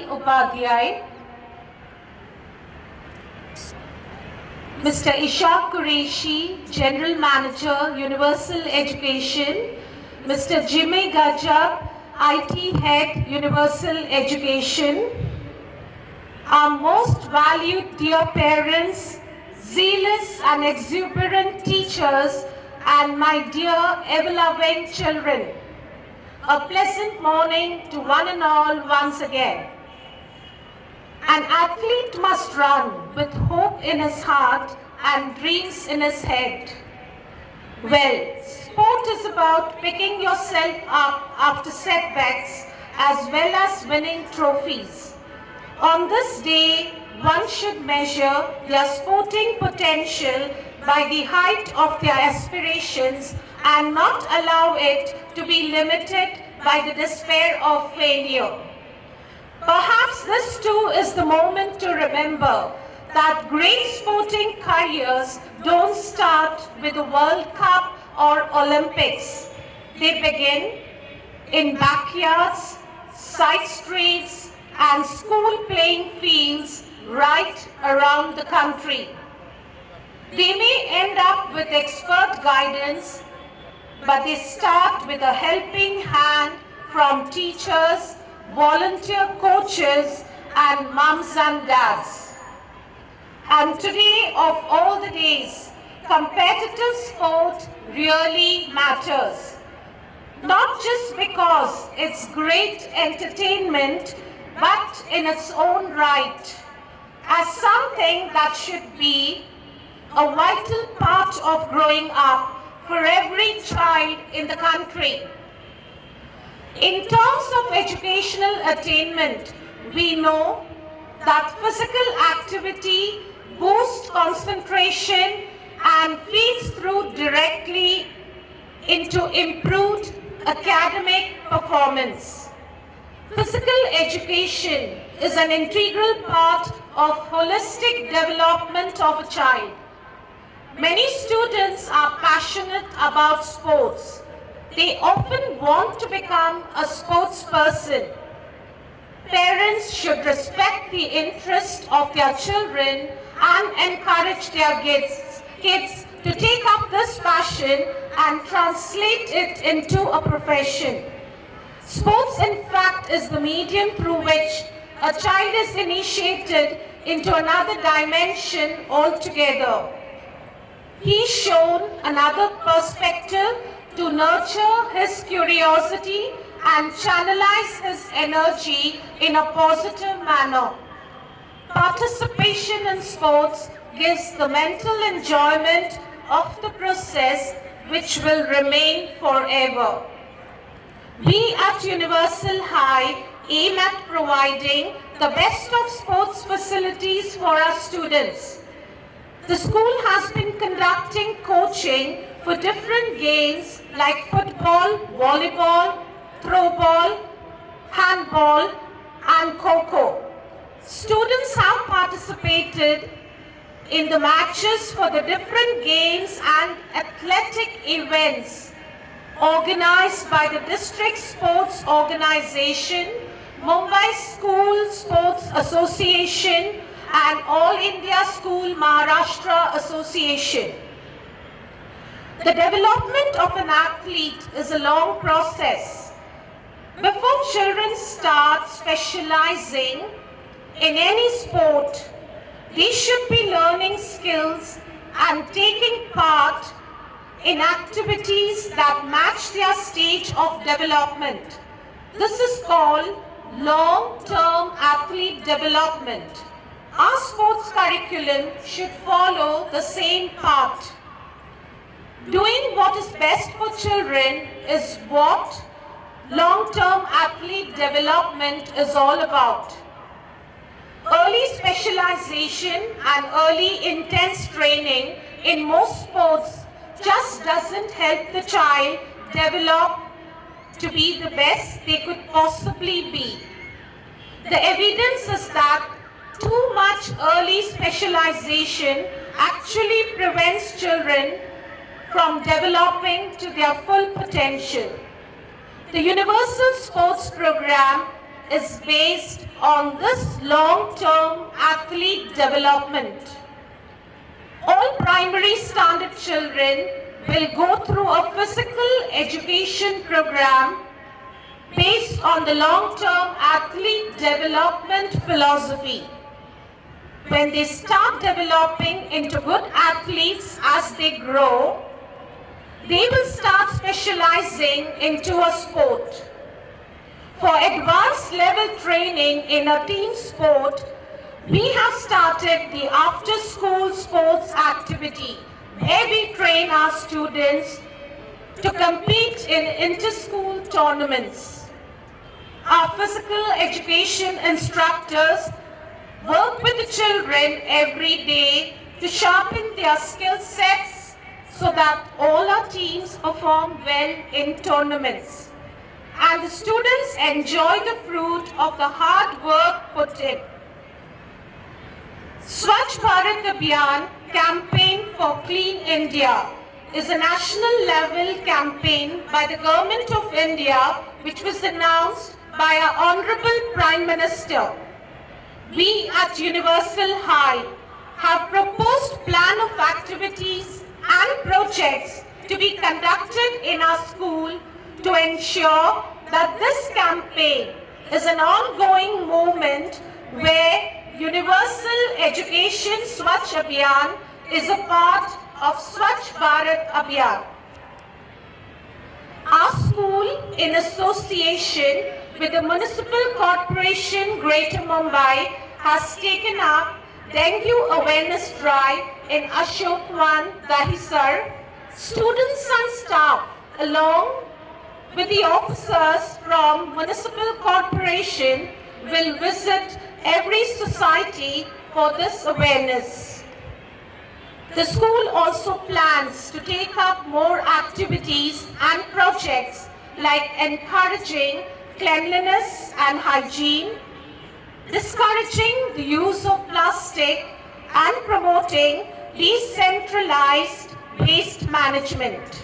Upadhyay, Mr. Ishaq Qureshi, General Manager, Universal Education, Mr. Jimmy Gajab, IT Head, Universal Education, our most valued dear parents, zealous and exuberant teachers, and my dear ever-loving children. A pleasant morning to one and all once again. An athlete must run with hope in his heart and dreams in his head. Well, sport is about picking yourself up after setbacks as well as winning trophies. On this day, one should measure their sporting potential by the height of their aspirations and not allow it to be limited by the despair of failure. Perhaps this too is the moment to remember that great sporting careers don't start with the World Cup or Olympics. They begin in backyards, side streets, and school playing fields right around the country. They may end up with expert guidance, but they start with a helping hand from teachers, volunteer coaches, and mums and dads. And today, of all the days, competitive sport really matters. Not just because it's great entertainment, but in its own right, as something that should be a vital part of growing up for every child in the country. In terms of educational attainment, we know that physical activity boosts concentration and feeds through directly into improved academic performance. Physical education is an integral part of holistic development of a child. Many students are passionate about sports. They often want to become a sports person. Parents should respect the interest of their children and encourage their kids to take up this passion and translate it into a profession. Sports, in fact, is the medium through which a child is initiated into another dimension altogether. He's shown another perspective to nurture his curiosity and channelize his energy in a positive manner. Participation in sports gives the mental enjoyment of the process which will remain forever. We at Universal High aim at providing the best of sports facilities for our students. The school has been conducting coaching for different games like football, volleyball, throwball, handball, and kho-kho. Students have participated in the matches for the different games and athletic events organized by the District Sports Organization, Mumbai School Sports Association, and All India School Maharashtra Association. The development of an athlete is a long process. Before children start specializing in any sport, they should be learning skills and taking part in activities that match their stage of development. This is called long-term athlete development. Our sports curriculum should follow the same path. Doing what is best for children is what long-term athlete development is all about. Early specialization and early intense training in most sports just doesn't help the child develop to be the best they could possibly be. The evidence is that too much early specialization actually prevents children from developing to their full potential. The Universal Sports Program is based on this long-term athlete development. All primary standard children will go through a physical education program based on the long-term athlete development philosophy. When they start developing into good athletes as they grow, they will start specializing into a sport. For advanced level training in a team sport, we have started the after-school sports activity where we train our students to compete in inter-school tournaments. Our physical education instructors work with the children every day to sharpen their skill sets so that all our teams perform well in tournaments. And the students enjoy the fruit of the hard work put in. Swachh Bharat Abhiyan Campaign for Clean India is a national level campaign by the Government of India which was announced by our Honorable Prime Minister. We at Universal High have proposed plan of activities and projects to be conducted in our school to ensure that this campaign is an ongoing movement where Universal Education Swachh Abhiyan is a part of Swachh Bharat Abhiyan. Our school, in association with the Municipal Corporation Greater Mumbai, has taken up dengue awareness drive in Ashokwan, Dahisar. Students and staff, along with the officers from Municipal Corporation, will visit every society for this awareness. The school also plans to take up more activities and projects like encouraging cleanliness and hygiene, discouraging the use of plastic, and promoting decentralized waste management.